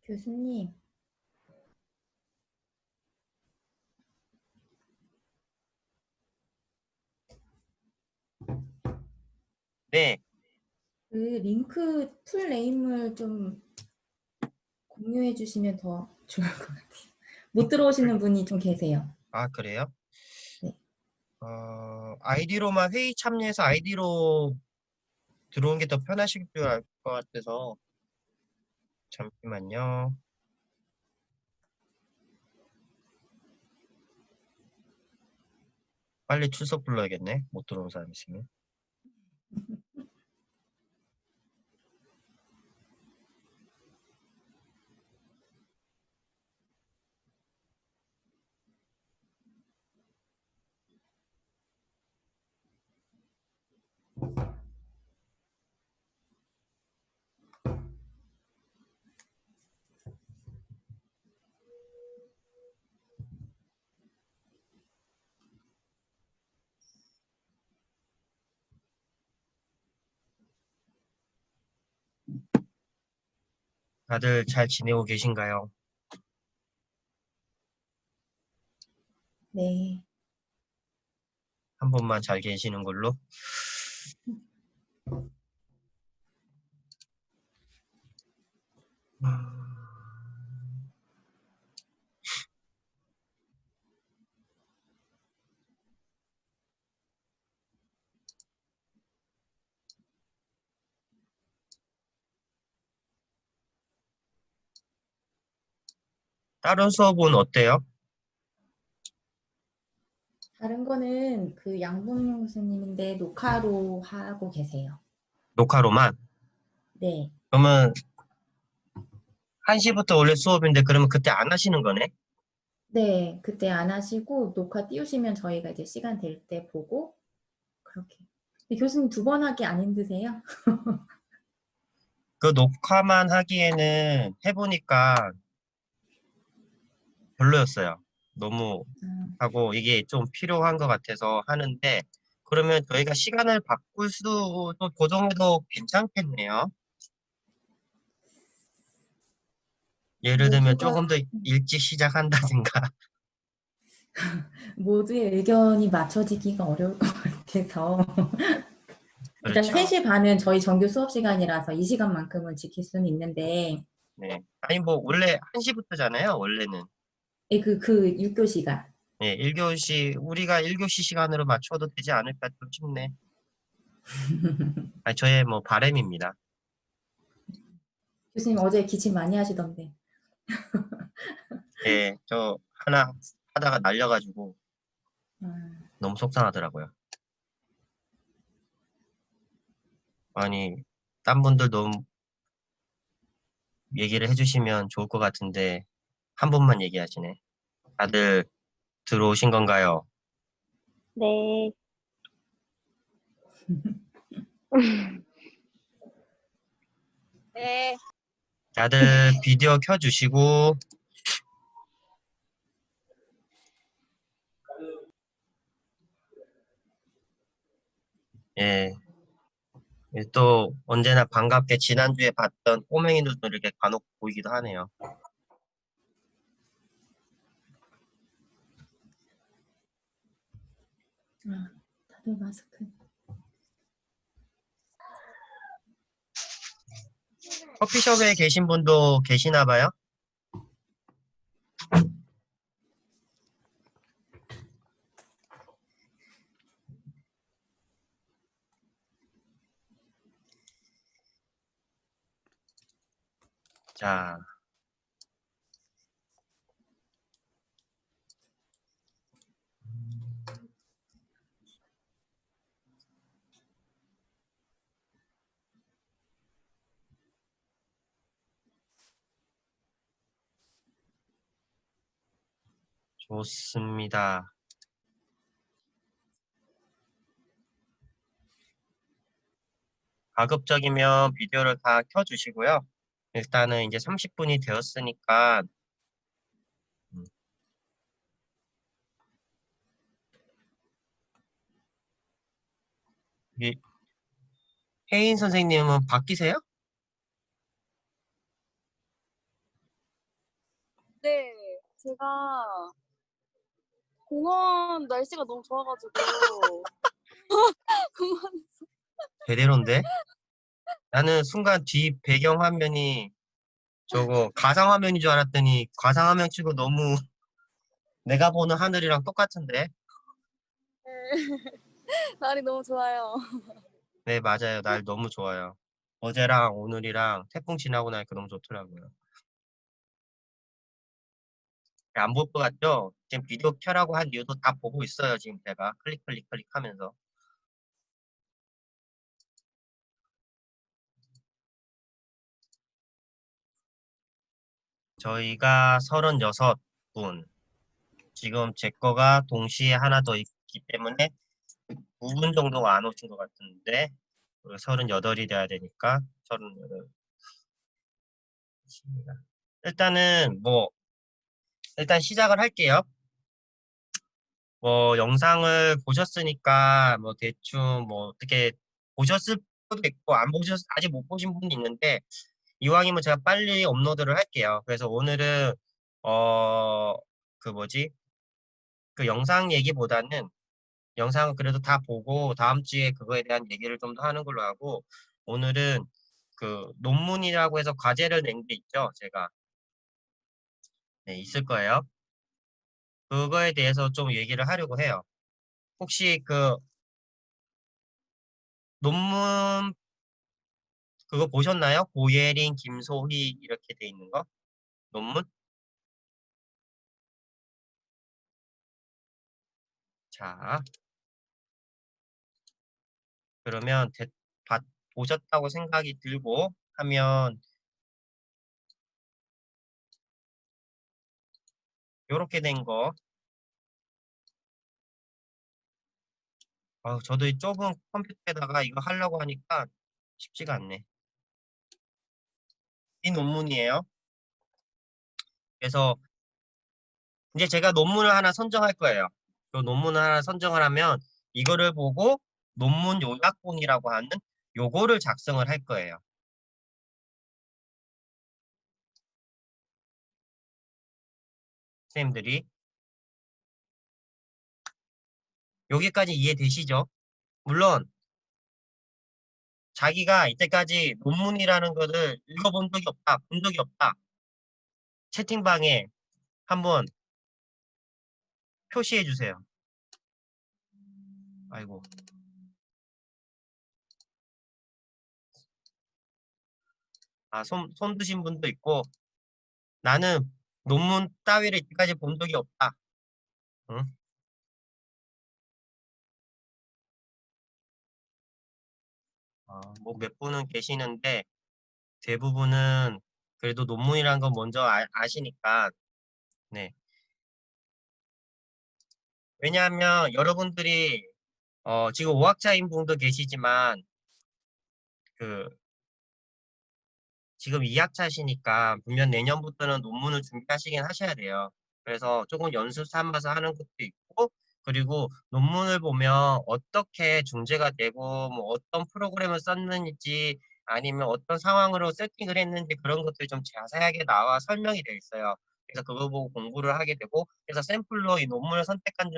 교수님, 네, 그 링크 풀 네임을 좀 공유해 주시면 더 좋을 것 같아요. 못 들어오시는 분이 좀 계세요. 아, 그래요? 네. 아이디로만 회의 참여해서 아이디로 들어온 게 더 편하실 줄 알 것 같아서, 잠시만요. 빨리 출석 불러야겠네. 못 들어온 사람 있으면. 다들 잘 지내고 계신가요? 네. 한 번만 잘 계시는 걸로. 다른 수업은 어때요? 다른 거는 그 양봉용 교수님인데 녹화로 하고 계세요. 녹화로만? 네. 그러면 1시부터 원래 수업인데 그러면 그때 안 하시는 거네? 네, 그때 안 하시고 녹화 띄우시면 저희가 이제 시간 될 때 보고 그렇게. 근데 교수님 두 번 하기 안 힘드세요? 그 녹화만 하기에는 해보니까 별로였어요. 너무 음, 하고 이게 좀 필요한 것 같아서 하는데 그러면 저희가 시간을 바꿀 수도 그 정도 괜찮겠네요. 예를 들면 모두가 조금 더 일찍 시작한다든가. 모두의 의견이 맞춰지기가 어려울 것 같아서 일단 그렇죠. 3시 반은 저희 정규 수업 시간이라서 이 시간만큼은 지킬 수는 있는데 네. 아니 뭐 원래 1시부터잖아요. 원래는. 예, 그 6교시가 네, 1교시 우리가 1교시 시간으로 맞춰도 되지 않을까 좀 싶네. 아, 저의 뭐 바람입니다. 교수님 어제 기침 많이 하시던데. 예, 저 하나 하다가 날려가지고 음, 너무 속상하더라고요. 아니, 딴 분들도 얘기를 해주시면 좋을 것 같은데 한 분만 얘기하시네. 다들 들어오신 건가요? 네. 네. 다들 비디오 켜주시고 예, 또 언제나 반갑게 지난주에 봤던 꼬맹이들도 이렇게 간혹 보이기도 하네요. 다들 마스크. 커피숍에 계신 분도 계시나 봐요? 자, 좋습니다. 가급적이면 비디오를 다 켜주시고요. 일단은 이제 30분이 되었으니까 음, 이 혜인 선생님은 바뀌세요? 네. 제가 공원 날씨가 너무 좋아가지고 공원 제대로인데? 나는 순간 뒤 배경 화면이 저거 가상 화면인 줄 알았더니 가상 화면 치고 너무 내가 보는 하늘이랑 똑같은데? 날이 너무 좋아요. 네, 맞아요. 날 너무 좋아요. 어제랑 오늘이랑 태풍 지나고 나니까 너무 좋더라고요. 안 볼 것 같죠? 지금 비디오 켜라고 한 이유도 다 보고 있어요. 지금 제가 클릭 클릭 클릭 하면서. 저희가 36분. 지금 제 거가 동시에 하나 더 있기 때문에 9분 정도가 안 오신 것 같은데 38이 돼야 되니까 38. 일단은 뭐 일단 시작을 할게요. 뭐 영상을 보셨으니까 뭐 대충 뭐 어떻게 보셨을 수도 있고 안 보셨 아직 못 보신 분이 있는데 이왕이면 제가 빨리 업로드를 할게요. 그래서 오늘은 어 그 뭐지 그 영상 얘기보다는 영상은 그래도 다 보고 다음 주에 그거에 대한 얘기를 좀 더 하는 걸로 하고 오늘은 그 논문이라고 해서 과제를 낸 게 있죠. 제가 네, 있을 거예요. 그거에 대해서 좀 얘기를 하려고 해요. 혹시 그 논문 그거 보셨나요? 고예린, 김소희 이렇게 돼 있는 거? 논문? 자, 그러면 보셨다고 생각이 들고 하면 요렇게 된 거. 저도 이 좁은 컴퓨터에다가 이거 하려고 하니까 쉽지가 않네. 이 논문이에요. 그래서 이제 제가 논문을 하나 선정할 거예요. 그 논문을 하나 선정을 하면 이거를 보고 논문 요약본이라고 하는 요거를 작성을 할 거예요. 선생님들이. 여기까지 이해되시죠? 물론 자기가 이때까지 논문이라는 것을 읽어본 적이 없다, 본 적이 없다. 채팅방에 한번 표시해 주세요. 아이고. 손 드신 분도 있고, 나는 논문 따위를 이때까지 본 적이 없다. 응? 뭐 몇 분은 계시는데, 대부분은 그래도 논문이란 건 먼저 아시니까, 네. 왜냐하면 여러분들이, 지금 5학차인 분도 계시지만, 그, 지금 2학차시니까 분명 내년부터는 논문을 준비하시긴 하셔야 돼요. 그래서 조금 연습 삼아서 하는 것도 있고, 그리고 논문을 보면 어떻게 중재가 되고, 뭐 어떤 프로그램을 썼는지, 아니면 어떤 상황으로 세팅을 했는지 그런 것들이 좀 자세하게 나와 설명이 되어 있어요. 그래서 그거 보고 공부를 하게 되고, 그래서 샘플로 이 논문을 선택한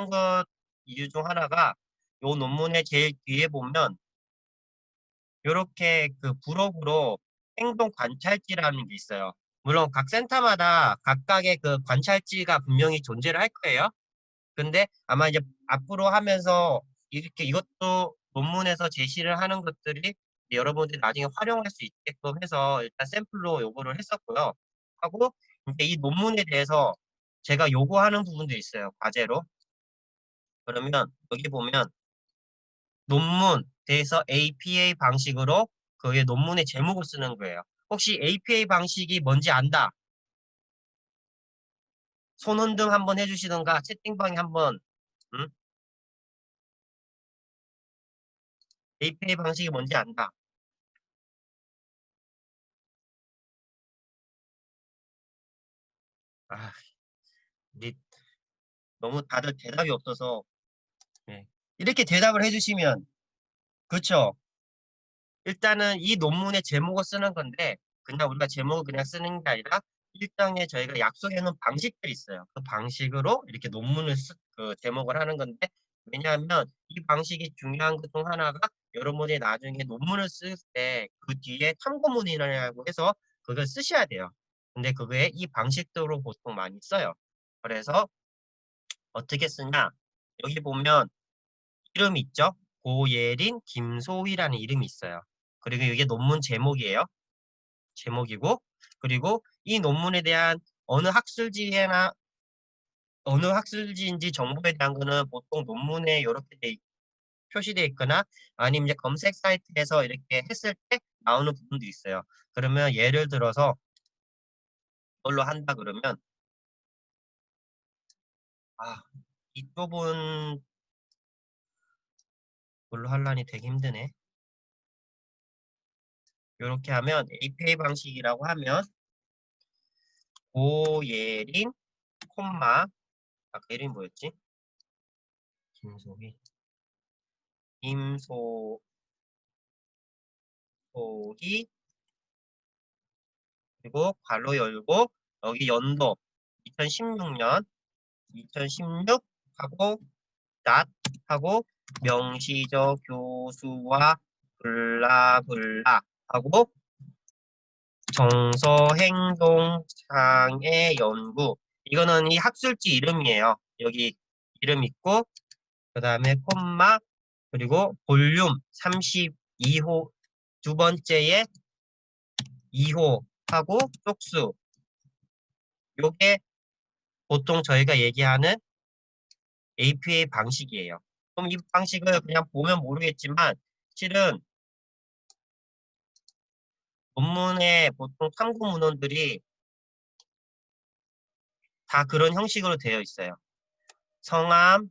것 이유 중 하나가 이 논문의 제일 뒤에 보면 이렇게 그 부록으로 행동 관찰지라는 게 있어요. 물론 각 센터마다 각각의 그 관찰지가 분명히 존재를 할 거예요. 근데 아마 이제 앞으로 하면서 이렇게 이것도 논문에서 제시를 하는 것들이 여러분들이 나중에 활용할 수 있게끔 해서 일단 샘플로 요거를 했었고요. 하고 이제 이 논문에 대해서 제가 요구하는 부분도 있어요. 과제로. 그러면 여기 보면 논문 대해서 APA 방식으로 그의 논문의 제목을 쓰는 거예요. 혹시 APA 방식이 뭔지 안다? 손흔등 한번 해주시던가 채팅방에 한번 음? APA 방식이 뭔지 안다? 아, 이 너무 다들 대답이 없어서 네. 이렇게 대답을 해주시면 그렇죠? 일단은 이 논문의 제목을 쓰는 건데 그냥 우리가 제목을 그냥 쓰는 게 아니라 일정의 저희가 약속해 놓은 방식들이 있어요. 그 방식으로 이렇게 논문을 그 제목을 하는 건데 왜냐하면 이 방식이 중요한 것 중 하나가 여러분이 나중에 논문을 쓸 때 그 뒤에 참고문이라고 해서 그걸 쓰셔야 돼요. 근데 그거에 이 방식대로 보통 많이 써요. 그래서 어떻게 쓰냐? 여기 보면 이름 있죠? 고예린, 김소희라는 이름이 있어요. 그리고 이게 논문 제목이에요. 제목이고, 그리고 이 논문에 대한 어느 학술지나 어느 학술지인지 정보에 대한 거는 보통 논문에 이렇게 표시되어 있거나 아니면 이제 검색 사이트에서 이렇게 했을 때 나오는 부분도 있어요. 그러면 예를 들어서 이걸로 한다 그러면 이 좁은 걸로 하려니 되게 힘드네. 이렇게 하면 APA 방식이라고 하면 고예린, 콤마 아까 이름이 뭐였지? 김소희, 김소희, 그리고 괄호 열고 여기 연도 2016년 2016 하고 닷 하고 명시적 교수와 블라블라 하고 정서행동장애 연구 이거는 이 학술지 이름이에요. 여기 이름 있고 그 다음에 콤마 그리고 볼륨 32호 두 번째에 2호 하고 쪽수 요게 보통 저희가 얘기하는 APA 방식이에요. 그럼 이 방식을 그냥 보면 모르겠지만 실은 논문에 보통 탐구 문헌들이 다 그런 형식으로 되어 있어요. 성함,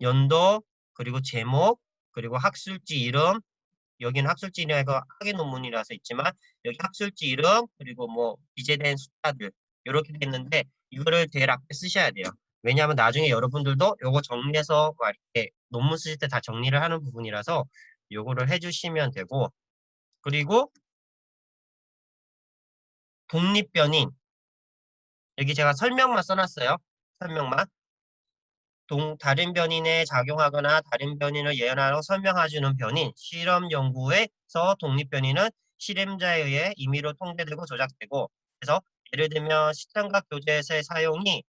연도, 그리고 제목, 그리고 학술지 이름, 여기는 학술지 이름에서 학예 논문이라서 있지만 여기 학술지 이름, 그리고 뭐 기재된 숫자들 이렇게 됐는데 이거를 제일 앞에 쓰셔야 돼요. 왜냐하면 나중에 여러분들도 요거 정리해서 막 이렇게 논문 쓰실 때 다 정리를 하는 부분이라서 요거를 해주시면 되고, 그리고 독립변인, 여기 제가 설명만 써놨어요. 설명만. 다른 변인에 작용하거나 다른 변인을 예언하고 설명해주는 변인, 실험 연구에서 독립변인은 실험자에 의해 임의로 통제되고 조작되고, 그래서 예를 들면 시청각 교재에서의 사용이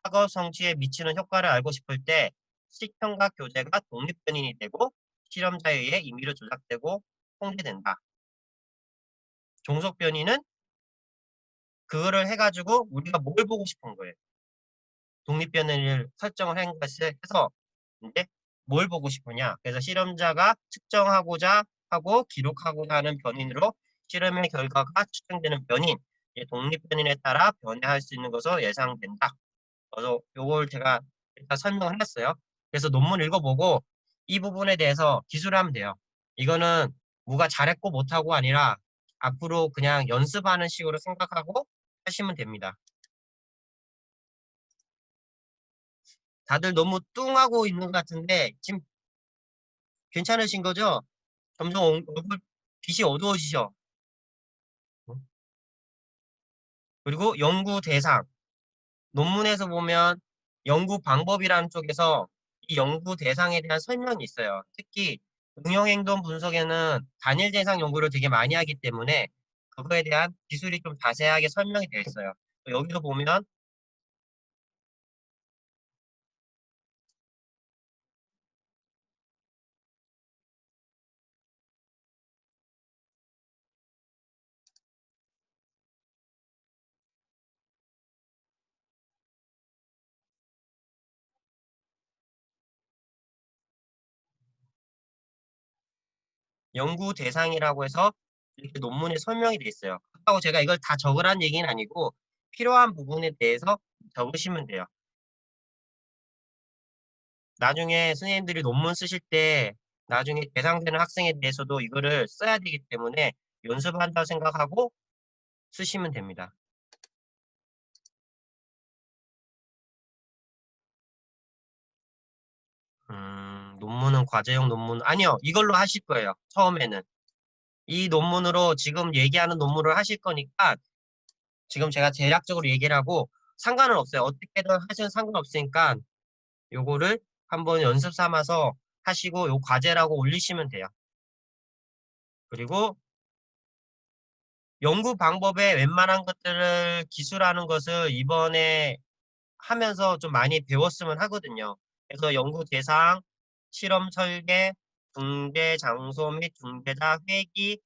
학업 성취에 미치는 효과를 알고 싶을 때 시청각 교재가 독립변인이 되고 실험자에 의해 임의로 조작되고 통제된다. 종속변인은 그거를 해가지고 우리가 뭘 보고 싶은 거예요. 독립변인을 설정을 한 것을 해서 이제 뭘 보고 싶으냐. 그래서 실험자가 측정하고자 하고 기록하고자 하는 변인으로 실험의 결과가 측정되는 변인, 독립변인에 따라 변화할 수 있는 것으로 예상된다. 그래서 요걸 제가 일단 설명을 해놨어요. 그래서 논문 읽어보고 이 부분에 대해서 기술하면 돼요. 이거는 뭐가 잘했고 못하고 아니라 앞으로 그냥 연습하는 식으로 생각하고 하시면 됩니다. 다들 너무 뚱하고 있는 것 같은데 지금 괜찮으신 거죠? 점점 얼굴 빛이 어두워지죠? 그리고 연구 대상. 논문에서 보면 연구 방법이라는 쪽에서 이 연구 대상에 대한 설명이 있어요. 특히 응용행동 분석에는 단일 대상 연구를 되게 많이 하기 때문에 그거에 대한 기술이 좀 자세하게 설명이 되어 있어요. 여기도 보면 연구 대상이라고 해서 이렇게 논문에 설명이 돼 있어요. 그렇다고 제가 이걸 다 적으라는 얘기는 아니고 필요한 부분에 대해서 적으시면 돼요. 나중에 선생님들이 논문 쓰실 때 나중에 대상되는 학생에 대해서도 이거를 써야 되기 때문에 연습한다고 생각하고 쓰시면 됩니다. 논문은 과제용 논문 아니요. 이걸로 하실 거예요. 처음에는. 이 논문으로 지금 얘기하는 논문을 하실 거니까 지금 제가 대략적으로 얘기를 하고 상관은 없어요. 어떻게든 하셔도 상관없으니까 요거를 한번 연습 삼아서 하시고 요 과제라고 올리시면 돼요. 그리고 연구 방법에 웬만한 것들을 기술하는 것을 이번에 하면서 좀 많이 배웠으면 하거든요. 그래서 연구 대상, 실험 설계, 중대 장소 및 중대자 회기,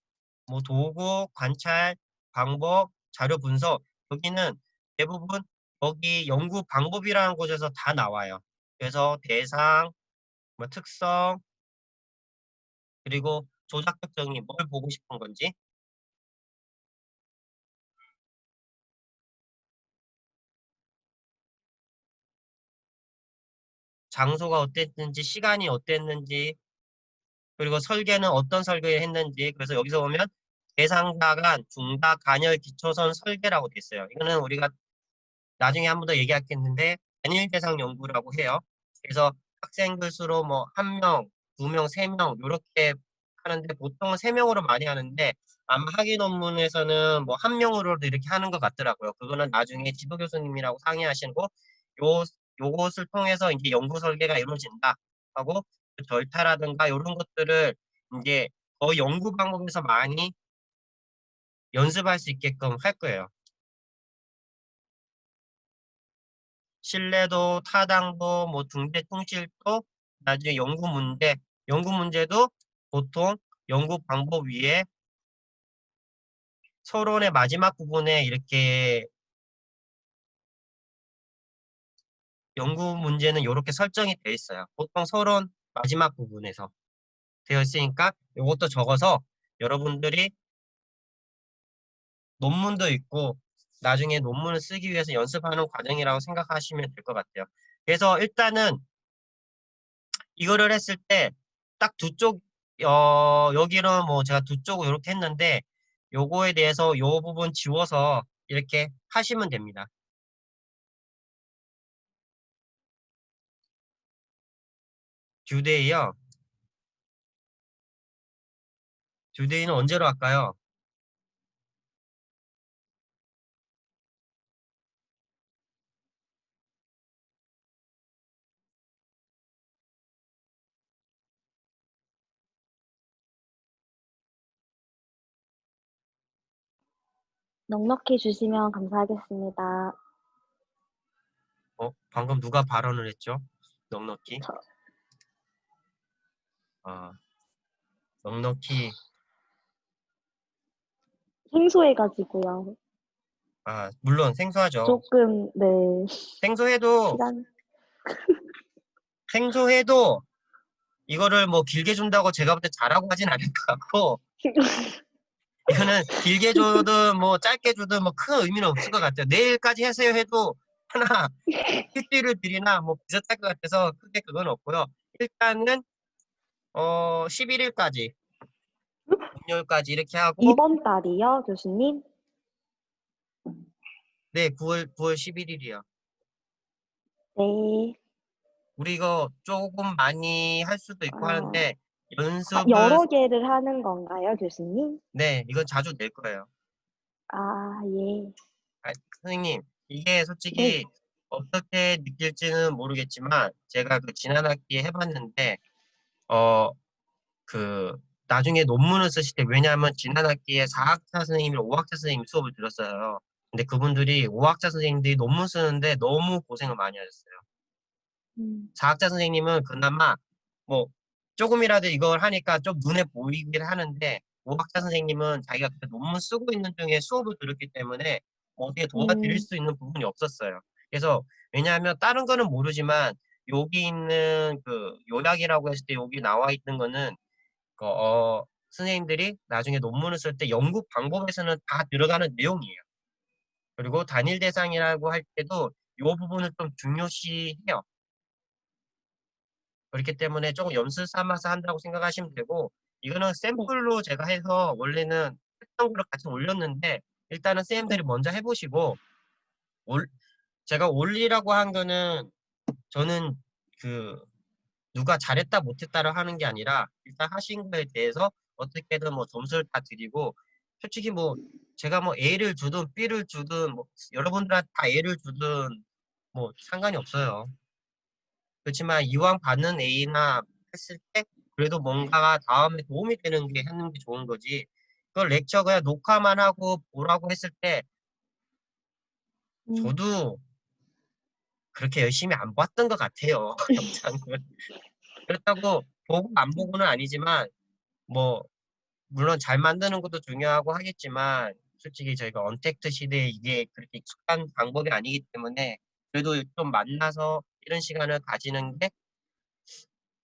뭐 도구, 관찰, 방법, 자료 분석, 여기는 대부분 여기 연구 방법이라는 곳에서 다 나와요. 그래서 대상, 뭐 특성, 그리고 조작 특정이 뭘 보고 싶은 건지, 장소가 어땠는지, 시간이 어땠는지, 그리고 설계는 어떤 설계를 했는지. 그래서 여기서 보면 대상자간, 중다, 간열, 기초선 설계라고 돼 있어요. 이거는 우리가 나중에 한 번 더 얘기하겠는데 단일 대상 연구라고 해요. 그래서 학생들 수로 뭐 1명, 2명, 3명 이렇게 하는데 보통은 3명으로 많이 하는데 아마 학위 논문에서는 뭐 1명으로도 이렇게 하는 것 같더라고요. 그거는 나중에 지도 교수님이라고 상의하시고 요 요것을 통해서 이제 연구 설계가 이루어진다 하고 그 절차라든가 이런 것들을 이제 거의 연구 방법에서 많이 연습할 수 있게끔 할 거예요. 신뢰도, 타당도, 뭐 중대 통실도, 나중에 연구 문제도 보통 연구 방법 위에 서론의 마지막 부분에 이렇게 연구 문제는 이렇게 설정이 되어 있어요. 보통 서론 마지막 부분에서 되어 있으니까 이것도 적어서 여러분들이 논문도 있고 나중에 논문을 쓰기 위해서 연습하는 과정이라고 생각하시면 될 것 같아요. 그래서 일단은 이거를 했을 때 딱 두 쪽, 여기는 뭐 제가 두 쪽 이렇게 했는데 요거에 대해서 요 부분 지워서 이렇게 하시면 됩니다. 듀데이요. 듀데이는 언제로 할까요? 넉넉히 주시면 감사하겠습니다. 방금 누가 발언을 했죠? 넉넉히. 저, 아, 넉넉히. 생소해가지고요. 물론 생소하죠. 조금, 네, 생소해도, 시간, 생소해도 이거를 뭐 길게 준다고 제가 볼 때 잘하고 하진 않을 것 같고, 이거는 길게 주든 뭐 짧게 주든 뭐 큰 의미는 없을 것 같아요. 내일까지 하세요 해도 하나 PP를 드리나 뭐 비슷할 것 같아서 크게 그건 없고요. 일단은 11일까지 금요일까지 이렇게 하고 이번 달이요, 교수님? 네 9월 11일이요. 네. 우리 이거 조금 많이 할 수도 있고 아, 하는데 연습은 여러 개를 하는 건가요, 교수님? 네 이건 자주 낼 거예요. 아, 예. 선생님 이게 네. 솔직히 어떻게 느낄지는 모르겠지만 제가 그 지난 학기에 해봤는데 어 그 나중에 논문을 쓰실 때 왜냐하면 지난 학기에 4학차 선생님이랑 5학차 선생님 수업을 들었어요. 근데 그분들이 5학차 선생님들이 논문 쓰는데 너무 고생을 많이 하셨어요. 음, 4학차 선생님은 그나마 뭐 조금이라도 이걸 하니까 좀 눈에 보이긴 하는데 5학차 선생님은 자기가 그 논문 쓰고 있는 중에 수업을 들었기 때문에 뭐 어떻게 도와드릴 음, 수 있는 부분이 없었어요. 그래서 왜냐하면 다른 거는 모르지만 여기 있는 그 요약이라고 했을 때 여기 나와 있는 거는 선생님들이 나중에 논문을 쓸 때 연구 방법에서는 다 들어가는 내용이에요. 그리고 단일 대상이라고 할 때도 이 부분을 좀 중요시해요. 그렇기 때문에 조금 연습 삼아서 한다고 생각하시면 되고, 이거는 네, 샘플로 제가 해서 원래는 했던 거를 같이 올렸는데, 일단은 네. 쌤들이 먼저 해보시고, 올, 제가 올리라고 한 거는 저는 그 누가 잘했다 못했다를 하는 게 아니라 일단 하신 거에 대해서 어떻게든 뭐 점수를 다 드리고 솔직히 뭐 제가 뭐 A를 주든 B를 주든 뭐 여러분들한테 다 A를 주든 뭐 상관이 없어요. 그렇지만 이왕 받는 A나 했을 때 그래도 뭔가 다음에 도움이 되는 게 하는 게 좋은 거지. 그걸 렉처 그냥 녹화만 하고 보라고 했을 때 음, 저도 그렇게 열심히 안 봤던 것 같아요. 영상을. 그렇다고 보고 안 보고는 아니지만 뭐 물론 잘 만드는 것도 중요하고 하겠지만 솔직히 저희가 언택트 시대에 이게 그렇게 익숙한 방법이 아니기 때문에 그래도 좀 만나서 이런 시간을 가지는 게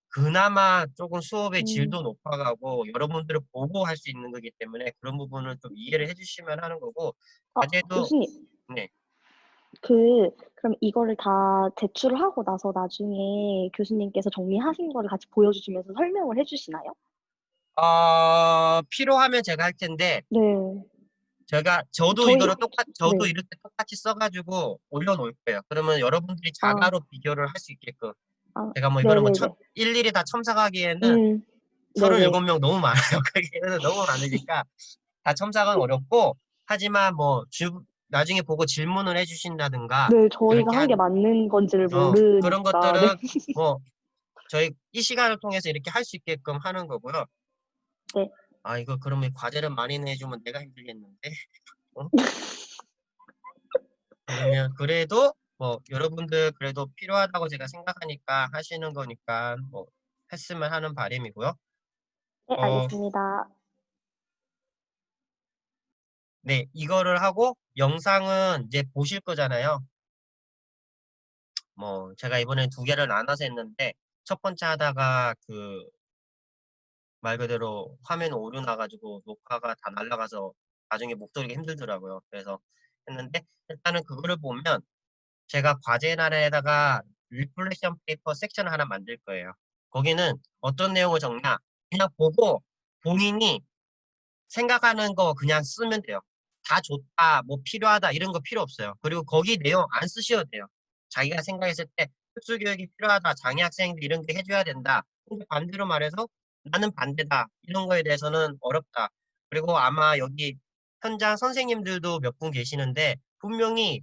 그나마 조금 수업의 음. 질도 높아가고 여러분들을 보고 할 수 있는 거기 때문에 그런 부분을 좀 이해를 해주시면 하는 거고 과제도 교수님, 네. 그럼 이거를 다 제출을 하고 나서 나중에 교수님께서 정리하신 거를 같이 보여주시면서 설명을 해주시나요? 필요하면 제가 할 텐데 네. 저도 저희, 이거를 저도 네. 이렇게 똑같이 써가지고 올려놓을 거예요. 그러면 여러분들이 아, 자가로 비교를 할 수 있게끔 아, 제가 뭐 이거를 뭐 네네네. 일일이 다 첨삭하기에는 음, 네네. 37명 너무 많아요. 그게는 너무 많으니까 다 첨삭은 어렵고 하지만 뭐 나중에 보고 질문을 해주신다든가 네, 저희가 이렇게 한 게 맞는 건지를 그런 모르니까, 네. 것들은 뭐 저희 이 시간을 통해서 이렇게 할 수 있게끔 하는 거고요. 네. 이거 그러면 과제를 많이 내주면 내가 힘들겠는데. 어? 그러면 그래도 뭐 여러분들 그래도 필요하다고 제가 생각하니까 하시는 거니까 뭐 했으면 하는 바람이고요. 네, 어, 알겠습니다. 네, 이거를 하고 영상은 이제 보실 거잖아요. 뭐 제가 이번에 두 개를 나눠서 했는데 첫 번째 하다가 그 말 그대로 화면 오류 나가지고 녹화가 다 날라가서 나중에 목소리가 힘들더라고요. 그래서 했는데 일단은 그거를 보면 제가 과제란에다가 리플렉션 페이퍼 섹션을 하나 만들 거예요. 거기는 어떤 내용을 적냐? 그냥 보고 본인이 생각하는 거 그냥 쓰면 돼요. 다 좋다, 뭐 필요하다 이런 거 필요 없어요. 그리고 거기 내용 안 쓰셔도 돼요. 자기가 생각했을 때 특수교육이 필요하다, 장애 학생들 이런 게 해줘야 된다. 근데 반대로 말해서 나는 반대다. 이런 거에 대해서는 어렵다. 그리고 아마 여기 현장 선생님들도 몇 분 계시는데 분명히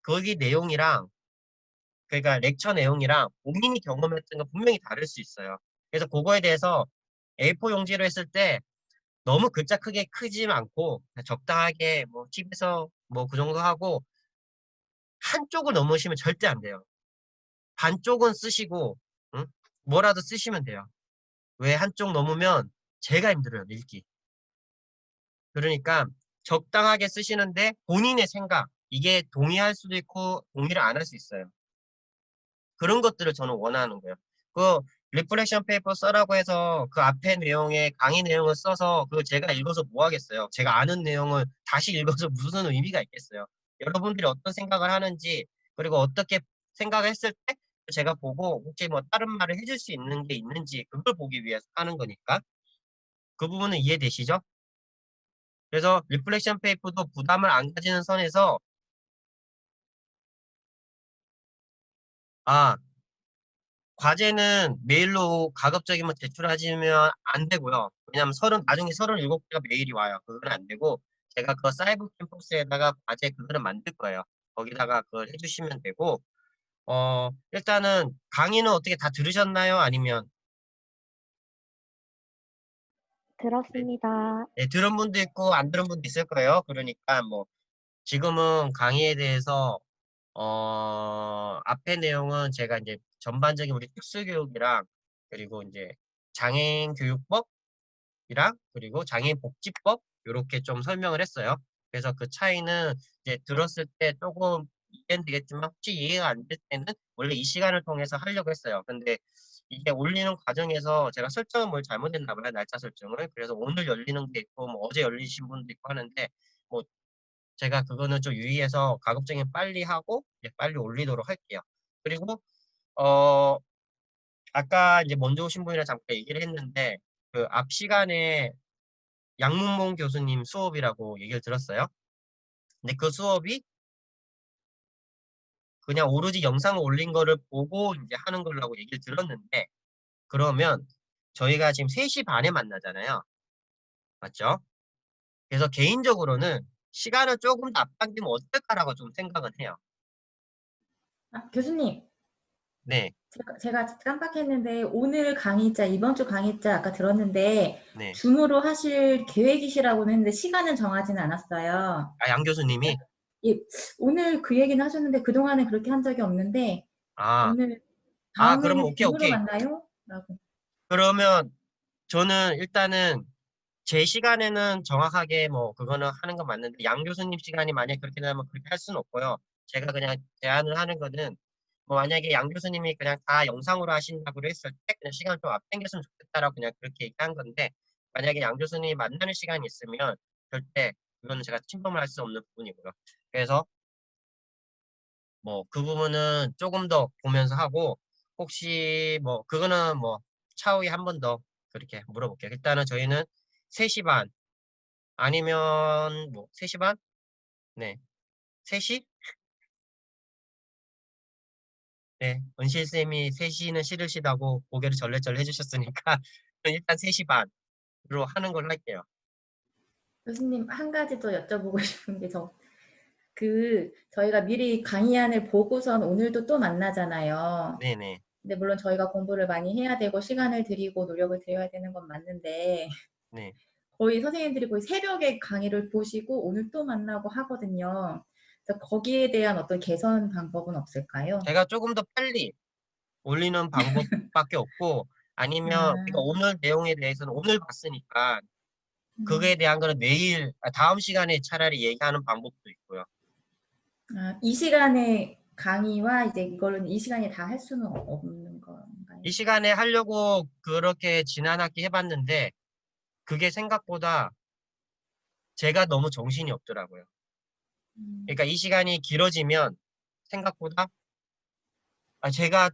거기 내용이랑 그러니까 렉처 내용이랑 본인이 경험했던 거 분명히 다를 수 있어요. 그래서 그거에 대해서 A4 용지로 했을 때 너무 글자 크게 크지 않고 그냥 적당하게 뭐 팁에서 뭐 그 정도 하고 한쪽을 넘으시면 절대 안 돼요. 반쪽은 쓰시고 응? 뭐라도 쓰시면 돼요. 왜 한쪽 넘으면 제가 힘들어요, 읽기. 그러니까 적당하게 쓰시는데 본인의 생각 이게 동의할 수도 있고 동의를 안 할 수 있어요. 그런 것들을 저는 원하는 거예요. 그 리플렉션 페이퍼 써라고 해서 그 앞에 내용에 강의 내용을 써서 그거 제가 읽어서 뭐 하겠어요. 제가 아는 내용을 다시 읽어서 무슨 의미가 있겠어요. 여러분들이 어떤 생각을 하는지 그리고 어떻게 생각을 했을 때 제가 보고 혹시 뭐 다른 말을 해줄 수 있는 게 있는지 그걸 보기 위해서 하는 거니까 그 부분은 이해되시죠? 그래서 리플렉션 페이퍼도 부담을 안 가지는 선에서 아 과제는 메일로 가급적이면 제출하시면 안 되고요. 왜냐면 나중에 37개가 메일이 와요. 그건 안 되고, 제가 그 사이버 캠퍼스에다가 과제 그거를 만들 거예요. 거기다가 그걸 해주시면 되고, 일단은 강의는 어떻게 다 들으셨나요? 아니면, 네, 들었습니다. 네, 들은 분도 있고, 안 들은 분도 있을 거예요. 그러니까 뭐, 지금은 강의에 대해서, 앞에 내용은 제가 이제 전반적인 우리 특수교육이랑, 그리고 이제 장애인교육법, 이랑 그리고 장애인복지법 이렇게 좀 설명을 했어요. 그래서 그 차이는 이제 들었을 때 조금 이해는 되겠지만 혹시 이해가 안 될 때는 원래 이 시간을 통해서 하려고 했어요. 근데 이게 올리는 과정에서 제가 설정을 뭘 잘못했나 봐요. 날짜 설정을. 그래서 오늘 열리는 게 있고 뭐 어제 열리신 분도 있고 하는데 뭐 제가 그거는 좀 유의해서 가급적이면 빨리 하고 이제 빨리 올리도록 할게요. 그리고 어 아까 이제 먼저 오신 분이랑 잠깐 얘기를 했는데 그 앞 시간에 양문봉 교수님 수업이라고 얘기를 들었어요. 근데 그 수업이 그냥 오로지 영상을 올린 거를 보고 이제 하는 걸라고 얘기를 들었는데, 그러면 저희가 지금 3시 반에 만나잖아요. 맞죠? 그래서 개인적으로는 시간을 조금 더 앞당기면 어떨까라고 좀 생각은 해요. 아, 교수님, 네, 제가 깜빡했는데 오늘 강의자, 이번 주 강의자 아까 들었는데 네. 줌으로 하실 계획이시라고는 했는데 시간은 정하지는 않았어요. 아, 양 교수님이? 예, 오늘 그 얘기는 하셨는데 그동안은 그렇게 한 적이 없는데 아, 오늘 그러면 다음에는 오케이, 줌으로 오케이. 만나요? 라고. 그러면 저는 일단은 제 시간에는 정확하게 뭐 그거는 하는 건 맞는데 양 교수님 시간이 만약에 그렇게 되면 그렇게 할 수는 없고요. 제가 그냥 제안을 하는 거는 뭐 만약에 양 교수님이 그냥 다 영상으로 하신다고 했을 때 그냥 시간 좀 앞당겼으면 좋겠다라고 그냥 그렇게 얘기한 건데 만약에 양 교수님이 만나는 시간이 있으면 절대 그거는 제가 침범을 할 수 없는 부분이고요. 그래서 뭐 그 부분은 조금 더 보면서 하고 혹시 뭐 그거는 뭐 차후에 한 번 더 그렇게 물어볼게요. 일단은 저희는 3시 반 아니면 뭐 3시 반? 네. 3시? 네. 은실쌤이 3시는 싫으시다고 고개를 절레절레 해주셨으니까 일단 3시 반으로 하는 걸로 할게요. 교수님 한 가지 더 여쭤보고 싶은 게 저희가 미리 강의안을 보고선 오늘도 또 만나잖아요. 네네. 근데 물론 저희가 공부를 많이 해야 되고 시간을 들이고 노력을 들여야 되는 건 맞는데 네. 거의 선생님들이 거의 새벽에 강의를 보시고 오늘 또 만나고 하거든요. 그래서 거기에 대한 어떤 개선 방법은 없을까요? 제가 조금 더 빨리 올리는 방법밖에 없고 아니면 그러니까 아, 오늘 내용에 대해서는 오늘 봤으니까 음. 그거에 대한 거는 다음 시간에 차라리 얘기하는 방법도 있고요. 아, 이 시간에 강의와 이제 이거는 이 시간에 다 할 수는 없는 건가요? 이 시간에 하려고 그렇게 지난 학기 해봤는데 그게 생각보다 제가 너무 정신이 없더라고요. 그러니까 이 시간이 길어지면 생각보다 제가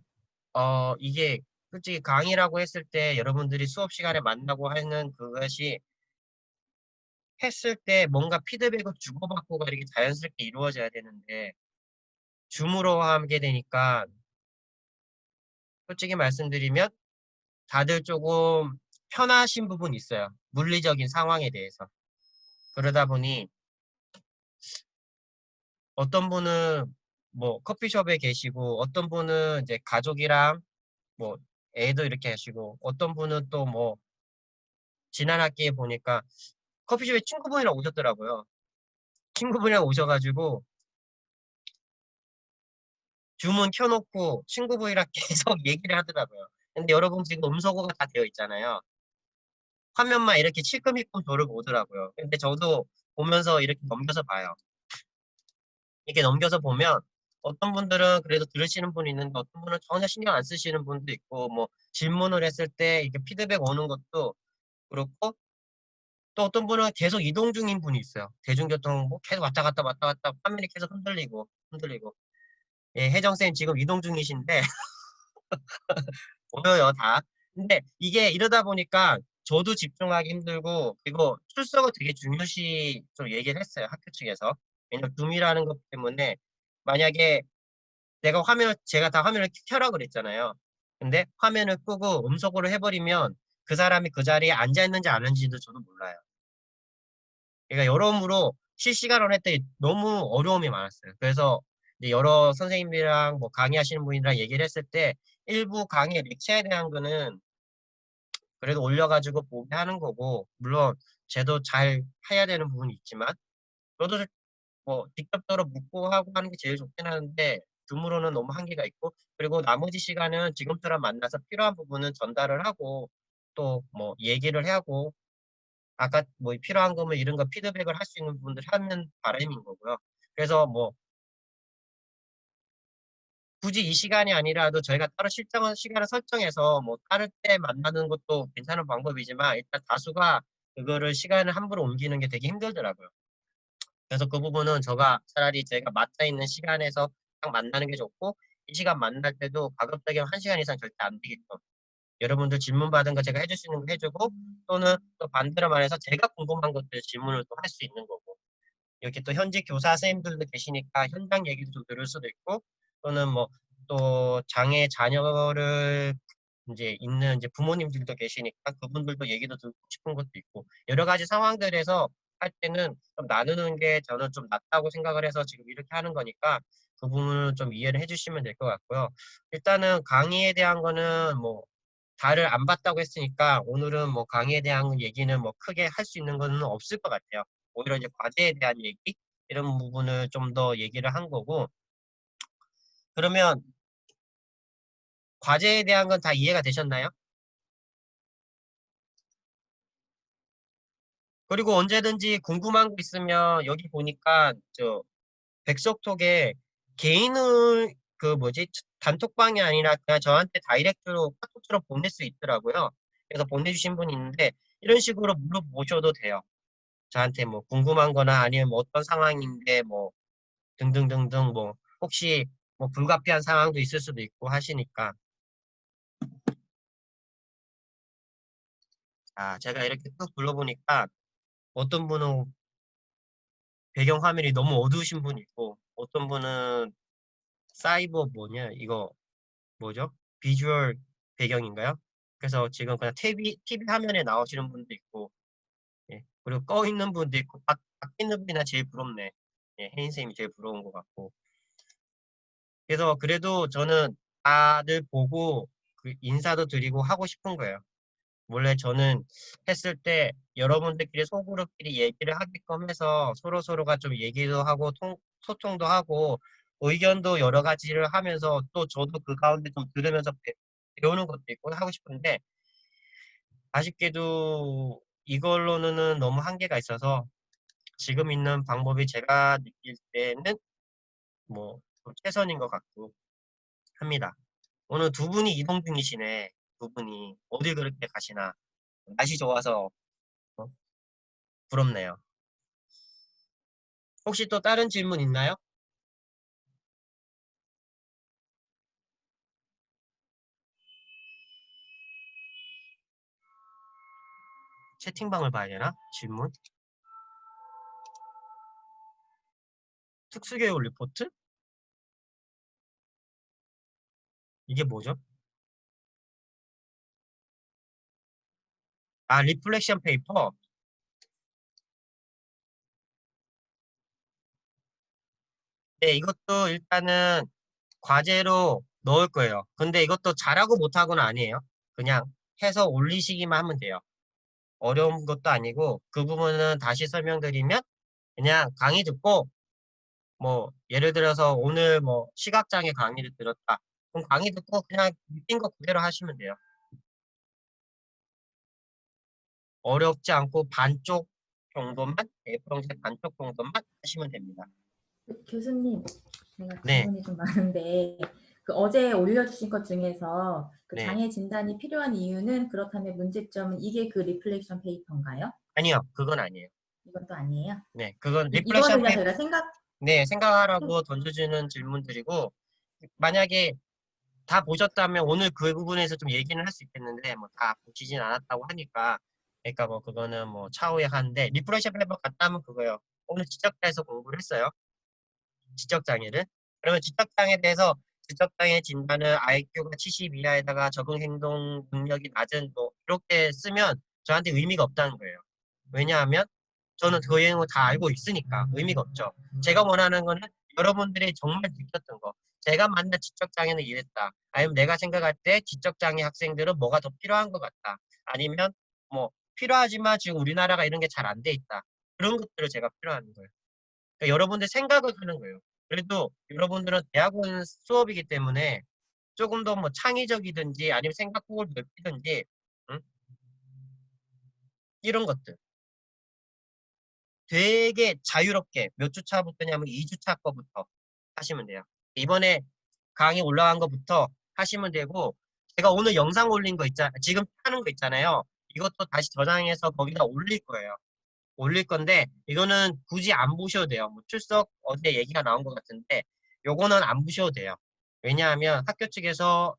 이게 솔직히 강의라고 했을 때 여러분들이 수업 시간에 만나고 하는 그것이 했을 때 뭔가 피드백을 주고받고가 이렇게 자연스럽게 이루어져야 되는데 줌으로 하게 되니까 솔직히 말씀드리면 다들 조금 편하신 부분이 있어요. 물리적인 상황에 대해서. 그러다 보니 어떤 분은 뭐 커피숍에 계시고 어떤 분은 이제 가족이랑 뭐 애도 이렇게 하시고 어떤 분은 또 뭐 지난 학기에 보니까 커피숍에 친구분이랑 오셨더라고요. 친구분이랑 오셔가지고 줌은 켜놓고 친구분이랑 계속 얘기를 하더라고요. 근데 여러분 지금 음소거가 다 되어 있잖아요. 화면만 이렇게 찔끔찔끔 저를 보더라고요. 근데 저도 보면서 이렇게 넘겨서 봐요. 이렇게 넘겨서 보면 어떤 분들은 그래도 들으시는 분이 있는데 어떤 분은 전혀 신경 안 쓰시는 분도 있고 뭐 질문을 했을 때 이렇게 피드백 오는 것도 그렇고 또 어떤 분은 계속 이동 중인 분이 있어요. 대중교통 뭐 계속 왔다 갔다 왔다 갔다 화면이 계속 흔들리고 예, 혜정쌤 지금 이동 중이신데 보여요 다. 근데 이게 이러다 보니까 저도 집중하기 힘들고 그리고 출석을 되게 중요시 좀 얘기를 했어요. 학교 측에서. 왜냐면 줌이라는 것 때문에 만약에 제가 다 화면을 켜라 그랬잖아요. 근데 화면을 끄고 음속으로 해버리면 그 사람이 그 자리에 앉아있는지 안 앉는지도 저도 몰라요. 그러니까 여러모로 실시간으로 했더니 너무 어려움이 많았어요. 그래서 이제 여러 선생님들이랑 뭐 강의하시는 분이랑 얘기를 했을 때 일부 강의 렉처에 대한 거는 그래도 올려가지고 보게 하는 거고 물론 쟤도 잘 해야 되는 부분이 있지만 저도 뭐 직접적으로 묻고 하고 하는 게 제일 좋긴 하는데 줌으로는 너무 한계가 있고 그리고 나머지 시간은 지금처럼 만나서 필요한 부분은 전달을 하고 또 뭐 얘기를 하고 아까 뭐 필요한 거면 이런 거 피드백을 할 수 있는 부분들 하면 바람인 거고요. 그래서 뭐 굳이 이 시간이 아니라도 저희가 따로 실정한 시간을 설정해서 뭐 다른 때 만나는 것도 괜찮은 방법이지만 일단 다수가 그거를 시간을 함부로 옮기는 게 되게 힘들더라고요. 그래서 그 부분은 차라리 제가 맞춰 있는 시간에서 딱 만나는 게 좋고 이 시간 만날 때도 가급적이면 1시간 이상 절대 안 되게끔 여러분들 질문 받은 거 제가 해줄 수 있는 거 해주고 또는 또 반대로 말해서 제가 궁금한 것들 질문을 또 할 수 있는 거고 이렇게 또 현직 교사 선생님들도 계시니까 현장 얘기도 좀 들을 수도 있고 또는 뭐 또 장애 자녀를 이제 있는 이제 부모님들도 계시니까 그분들도 얘기도 듣고 싶은 것도 있고 여러 가지 상황들에서 할 때는 좀 나누는 게 저는 좀 낫다고 생각을 해서 지금 이렇게 하는 거니까 그 부분을 좀 이해를 해주시면 될 것 같고요. 일단은 강의에 대한 거는 뭐 달을 안 봤다고 했으니까 오늘은 뭐 강의에 대한 얘기는 뭐 크게 할 수 있는 거는 없을 것 같아요. 오히려 이제 과제에 대한 얘기 이런 부분을 좀 더 얘기를 한 거고 그러면 과제에 대한 건 다 이해가 되셨나요? 그리고 언제든지 궁금한 거 있으면 여기 보니까 저 백석톡에 개인을 그 뭐지 단톡방이 아니라 그냥 저한테 다이렉트로 카톡처럼 보낼 수 있더라고요. 그래서 보내주신 분이 있는데 이런 식으로 물어보셔도 돼요. 저한테 뭐 궁금한 거나 아니면 뭐 어떤 상황인데 뭐 등등등등 뭐 혹시 뭐 불가피한 상황도 있을 수도 있고 하시니까 제가 이렇게 쭉 불러보니까 어떤 분은 배경 화면이 너무 어두우신 분이 있고 어떤 분은 사이버 뭐냐 이거 뭐죠? 비주얼 배경인가요? 그래서 지금 그냥 TV 화면에 나오시는 분도 있고 예. 그리고 꺼 있는 분도 있고 밖에 있는 분이나 제일 부럽네. 예, 혜인 쌤이 제일 부러운 것 같고 그래서 그래도 저는 다들 보고 그 인사도 드리고 하고 싶은 거예요. 원래 저는 했을 때 여러분들끼리 속으로끼리 얘기를 하게끔 해서 서로서로가 좀 얘기도 하고 소통도 하고 의견도 여러 가지를 하면서 또 저도 그 가운데 좀 들으면서 배우는 것도 있고 하고 싶은데 아쉽게도 이걸로는 너무 한계가 있어서 지금 있는 방법이 제가 느낄 때는 뭐 좀 최선인 것 같고 합니다. 오늘 두 분이 이동 중이시네. 두 분이 어디 그렇게 가시나. 날씨 좋아서 어, 부럽네요. 혹시 또 다른 질문 있나요? 채팅방을 봐야 되나? 질문? 특수교육 리포트? 이게 뭐죠? 아, 리플렉션 페이퍼? 네, 이것도 일단은 과제로 넣을 거예요. 근데 이것도 잘하고 못하고는 아니에요. 그냥 해서 올리시기만 하면 돼요. 어려운 것도 아니고 그 부분은 다시 설명드리면 그냥 강의 듣고 뭐 예를 들어서 오늘 뭐 시각장애 강의를 들었다. 그럼 강의 듣고 그냥 느낀 거 그대로 하시면 돼요. 어렵지 않고 반쪽 정도만, A4용지 반쪽 정도만 하시면 됩니다. 교수님, 제가 네, 질문이 좀 많은데 그 어제 올려주신 것 중에서 그 네. 장애 진단이 필요한 이유는 그렇다면 문제점은 이게 그 리플렉션 페이퍼인가요? 아니요, 그건 아니에요. 이건 또 아니에요? 네, 그건 이거는 리플렉션 그냥 페이퍼, 저희가 생각 네, 생각하라고 던져주는 질문들이고, 만약에 다 보셨다면 오늘 그 부분에서 좀 얘기는 할 수 있겠는데, 뭐 다 보시진 않았다고 하니까, 그러니까 뭐 그거는 뭐 차후에 하는데, 리플렉션 페이퍼 갔다 하면 그거요. 오늘 지적자에서 공부를 했어요. 지적장애를. 그러면 지적장애에 대해서 지적장애 진단은 IQ가 70 이하에다가 적응 행동 능력이 낮은 뭐 이렇게 쓰면 저한테 의미가 없다는 거예요. 왜냐하면 저는 그 내용을 다 알고 있으니까 의미가 없죠. 제가 원하는 거는 여러분들이 정말 느꼈던 거. 제가 만난 지적장애는 이랬다. 아니면 내가 생각할 때 지적장애 학생들은 뭐가 더 필요한 것 같다. 아니면 뭐 필요하지만 지금 우리나라가 이런 게 잘 안 돼 있다. 그런 것들을 제가 필요한 거예요. 그러니까 여러분들 생각을 하는 거예요. 그래도 여러분들은 대학원 수업이기 때문에 조금 더 뭐 창의적이든지 아니면 생각폭을 넓히든지 응? 이런 것들 되게 자유롭게 몇 주 차부터냐면 2주 차 거부터 하시면 돼요. 이번에 강의 올라간 거부터 하시면 되고 제가 오늘 영상 올린 거 지금 하는 거 있잖아요. 이것도 다시 저장해서 거기다 올릴 거예요. 올릴 건데 이거는 굳이 안 보셔도 돼요. 뭐 출석 어제 얘기가 나온 것 같은데 요거는 안 보셔도 돼요. 왜냐하면 학교 측에서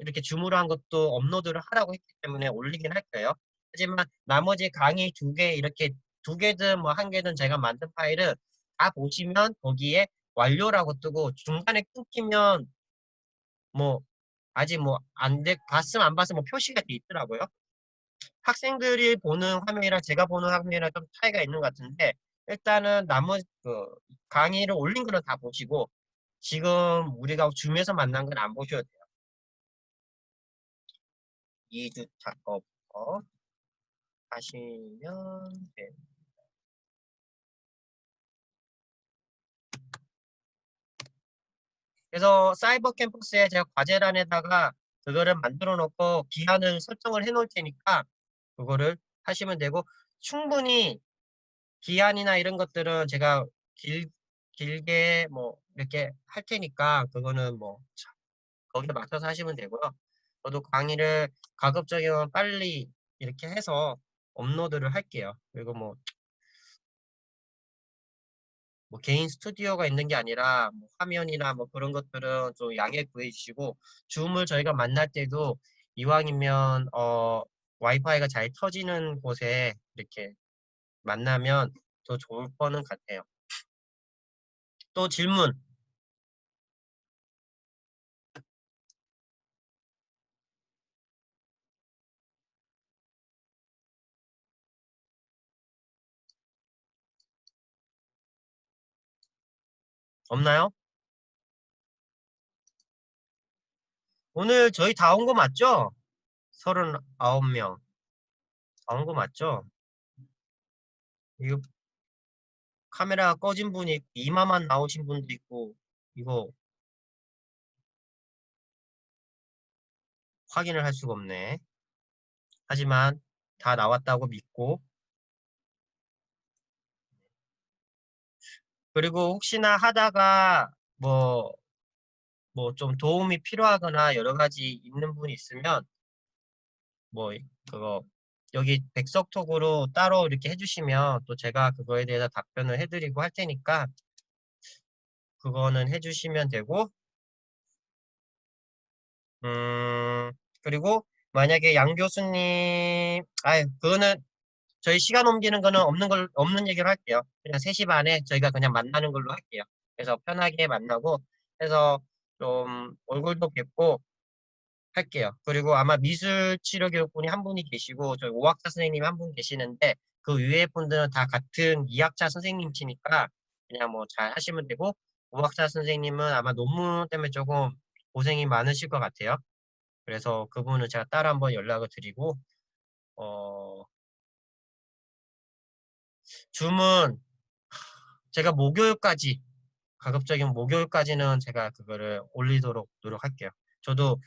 이렇게 줌으로 한 것도 업로드를 하라고 했기 때문에 올리긴 할 거예요. 하지만 나머지 강의 2개 이렇게 2개든 뭐 1개든 제가 만든 파일은 다 보시면 거기에 완료라고 뜨고 중간에 끊기면 뭐 아직 뭐 안 돼, 봤으면 안 봤으면 뭐 표시가 돼 있더라고요. 학생들이 보는 화면이랑 제가 보는 화면이랑 좀 차이가 있는 것 같은데 일단은 나머지 그 강의를 올린 거는 다 보시고 지금 우리가 줌에서 만난 건 안 보셔도 돼요. 2주차 거부터 하시면 돼요. 그래서 사이버 캠퍼스에 제가 과제란에다가 그거를 만들어 놓고 기한을 설정을 해 놓을 테니까 그거를 하시면 되고 충분히 기한이나 이런 것들은 제가 길게 뭐 이렇게 할 테니까 그거는 뭐 거기에 맞춰서 하시면 되고요. 저도 강의를 가급적이면 빨리 이렇게 해서 업로드를 할게요. 그리고 뭐 개인 스튜디오가 있는 게 아니라 뭐 화면이나 뭐 그런 것들은 좀 양해 구해 주시고 줌을 저희가 만날 때도 이왕이면 와이파이가 잘 터지는 곳에 이렇게 만나면 더 좋을 거는 같아요. 또 질문 없나요? 오늘 저희 다 온 거 맞죠? 39명. 다 온 거 맞죠? 이거 카메라가 꺼진 분이 있고, 이마만 나오신 분도 있고, 이거 확인을 할 수가 없네. 하지만 다 나왔다고 믿고, 그리고 혹시나 하다가 뭐 좀 도움이 필요하거나 여러 가지 있는 분이 있으면, 뭐, 그거 여기 백석톡으로 따로 이렇게 해주시면 또 제가 그거에 대해서 답변을 해드리고 할 테니까 그거는 해주시면 되고, 그리고 만약에 양 교수님, 그거는 저희 시간 옮기는 거는 없는 얘기로 할게요. 그냥 3시 반에 저희가 그냥 만나는 걸로 할게요. 그래서 편하게 만나고 해서 좀 얼굴도 뵙고 할게요. 그리고 아마 미술치료교육분이 한 분이 계시고 저희 5학자 선생님이 한 분 계시는데 그 위에 분들은 다 같은 2학자 선생님이시니까 그냥 뭐 잘 하시면 되고 5학자 선생님은 아마 논문 때문에 조금 고생이 많으실 것 같아요. 그래서 그분은 제가 따로 한번 연락을 드리고 줌은 제가 목요일까지 가급적이면 목요일까지는 제가 그거를 올리도록 노력할게요. 저도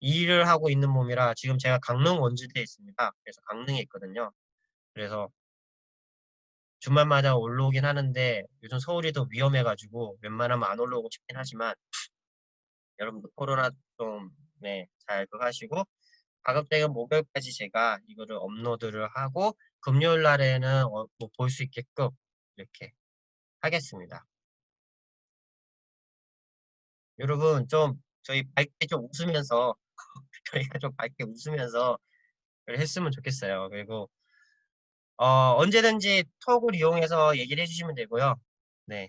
일을 하고 있는 몸이라 지금 제가 강릉 원주대에 있습니다. 그래서 강릉에 있거든요. 그래서 주말마다 올라오긴 하는데 요즘 서울이 더 위험해가지고 웬만하면 안 올라오고 싶긴 하지만 여러분들 코로나 좀 잘 그거 하시고 가급적이면 목요일까지 제가 이거를 업로드를 하고 금요일 날에는 뭐 볼 수 있게끔 이렇게 하겠습니다. 여러분 좀 저희 밝게 좀 웃으면서 저희가 좀 밝게 웃으면서 했으면 좋겠어요. 그리고 언제든지 톡을 이용해서 얘기를 해주시면 되고요. 네.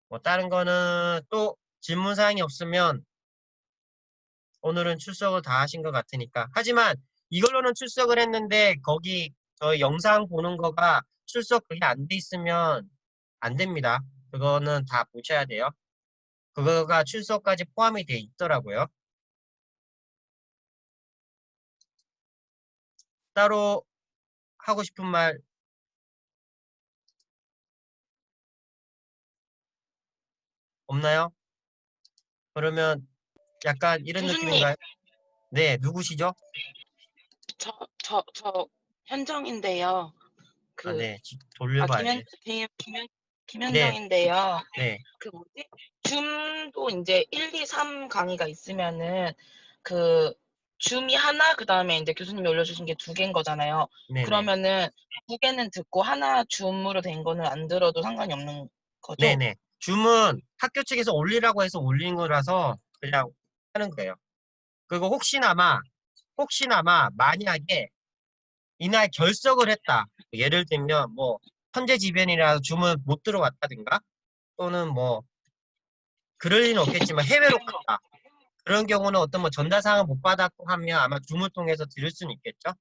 뭐 다른 거는 또 질문 사항이 없으면 오늘은 출석을 다 하신 것 같으니까. 하지만 이걸로는 출석을 했는데 거기 저희 영상 보는 거가 출석 그게 안 돼 있으면 안 됩니다. 그거는 다 보셔야 돼요. 그거가 출석까지 포함이 돼 있더라고요. 따로 하고 싶은 말 없나요? 그러면 약간 이런 교수님, 느낌인가요? 네, 누구시죠? 저 현정인데요. 그, 네, 돌려봐야지. 네, 김현정인데요. 네, 그 뭐지? 줌도 이제 1, 2, 3 강의가 있으면은 그 줌이 하나, 그 다음에 이제 교수님이 올려주신 게 2개인 거잖아요. 네네, 그러면은 2개는 듣고 하나 줌으로 된 거는 안 들어도 상관이 없는 거죠? 네네. 줌은 학교 측에서 올리라고 해서 올린 거라서 그냥 하는 거예요. 그리고 혹시나마 만약에 이날 결석을 했다. 예를 들면 뭐 천재지변이라서 줌을 못 들어왔다든가 또는 뭐 그럴 리는 없겠지만 해외로 갔다. 그런 경우는 어떤 뭐 전달사항을 못 받았고 하면 아마 줌을 통해서 들을 수는 있겠죠.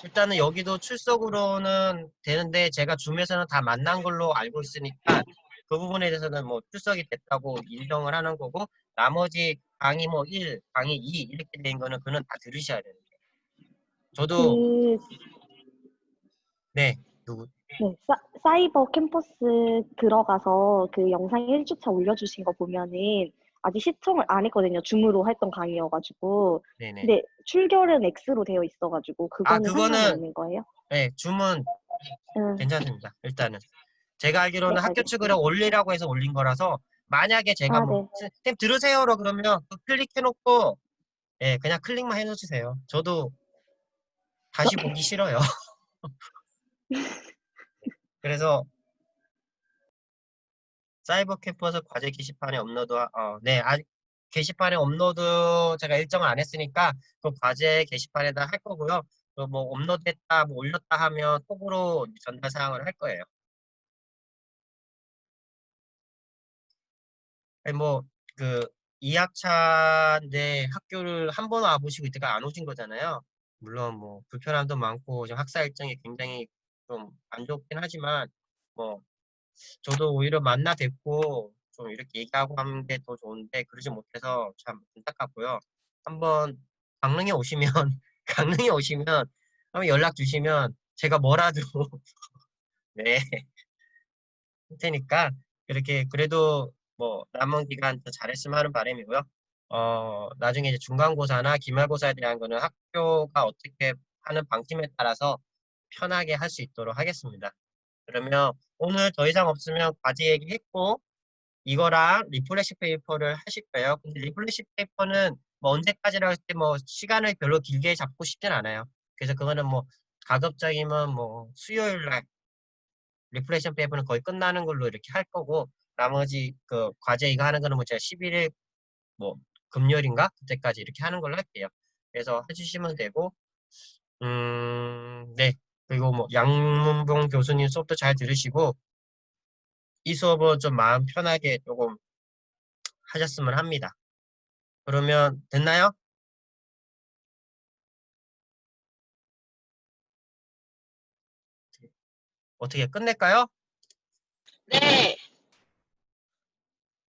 일단은 여기도 출석으로는 되는데 제가 줌에서는 다 만난 걸로 알고 있으니까 그 부분에 대해서는 뭐 출석이 됐다고 인정을 하는 거고 나머지 강의 뭐 1, 강의 2 이렇게 된 거는 그는 다 들으셔야 되는 거예요. 저도 그, 네, 누구? 네, 사이버 캠퍼스 들어가서 그 영상 1주차 올려주신 거 보면은 아직 시청을 안 했거든요. 줌으로 했던 강의여가지고. 네네. 근데 출결은 X로 되어 있어가지고 그거는 상관이 그거는 없는 거예요? 네, 줌은 응, 괜찮습니다. 일단은 제가 네, 알기로는 학교 측으로 알겠습니다. 올리라고 해서 올린 거라서 만약에 제가 아, 뭐 네. 쌤 들으세요로 그러면 그 클릭해놓고 그냥 클릭만 해놓으세요. 저도 다시 보기 싫어요. 그래서 사이버 캠퍼스 과제 게시판에 업로드, 아직 게시판에 업로드 제가 일정을 안 했으니까 그 과제 게시판에다 할 거고요. 또 뭐 업로드했다, 뭐 올렸다 하면 톡으로 전달 사항을 할 거예요. 아니 그 2학차인데 학교를 한 번 와보시고 이때가 안 오신 거잖아요. 물론 뭐 불편함도 많고 지금 학사 일정이 굉장히 좀 안 좋긴 하지만 뭐 저도 오히려 만나 뵙고 좀 이렇게 얘기하고 하는 게 더 좋은데 그러지 못해서 참 안타깝고요. 한번 강릉에 오시면 강릉에 오시면 한번 연락 주시면 제가 뭐라도 네, 할 테니까 그렇게 그래도 뭐 남은 기간 더 잘했으면 하는 바람이고요. 나중에 이제 중간고사나 기말고사에 대한 거는 학교가 어떻게 하는 방침에 따라서 편하게 할 수 있도록 하겠습니다. 그러면 오늘 더 이상 없으면 과제 얘기했고 이거랑 리플래시 페이퍼를 하실 거예요. 근데 리플래시 페이퍼는 뭐 언제까지라고 했을 때 뭐 시간을 별로 길게 잡고 싶진 않아요. 그래서 그거는 뭐 가급적이면 뭐 수요일 날 리프레션 페이퍼는 거의 끝나는 걸로 이렇게 할 거고, 나머지 그 과제 이거 하는 거는 뭐 제가 11일 뭐 금요일인가 그때까지 이렇게 하는 걸로 할게요. 그래서 해주시면 되고, 네. 그리고 뭐 양문봉 교수님 수업도 잘 들으시고 이 수업은 좀 마음 편하게 조금 하셨으면 합니다. 그러면 됐나요? 어떻게 끝낼까요? 네.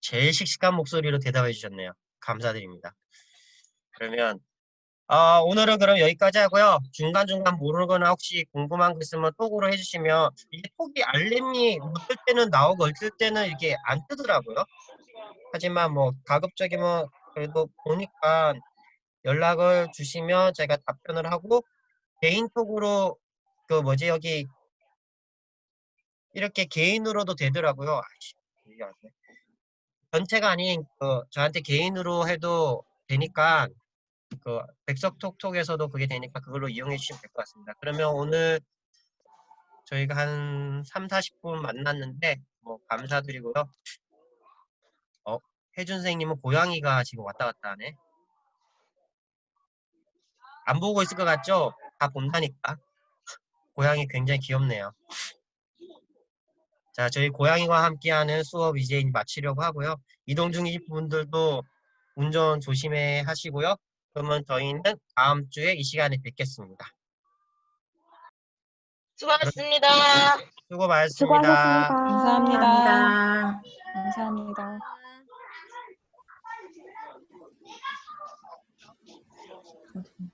제일 씩씩한 목소리로 대답해 주셨네요. 감사드립니다. 그러면 오늘은 그럼 여기까지 하고요. 중간중간 모르거나 혹시 궁금한 거 있으면 톡으로 해주시면, 이게 톡이 알림이 어떨 때는 나오고 어떨 때는 이게 안 뜨더라고요. 하지만 뭐 가급적이면 그래도 보니까 연락을 주시면 제가 답변을 하고, 개인톡으로 그 뭐지 여기 이렇게 개인으로도 되더라고요. 아이씨, 이게 안 돼. 전체가 아닌 그 저한테 개인으로 해도 되니까, 그 백석톡톡에서도 그게 되니까 그걸로 이용해 주시면 될 것 같습니다. 그러면 오늘 저희가 한 3, 40분 만났는데 뭐 감사드리고요. 혜준 선생님은 고양이가 지금 왔다 갔다 하네. 안 보고 있을 것 같죠? 다 본다니까. 고양이 굉장히 귀엽네요. 자, 저희 고양이와 함께하는 수업 이제 마치려고 하고요. 이동 중이신 분들도 운전 조심해 하시고요. 그러면 저희는 다음 주에 이 시간에 뵙겠습니다. 수고하셨습니다. 수고 많으셨습니다. 수고하셨습니다. 감사합니다. 감사합니다. 어디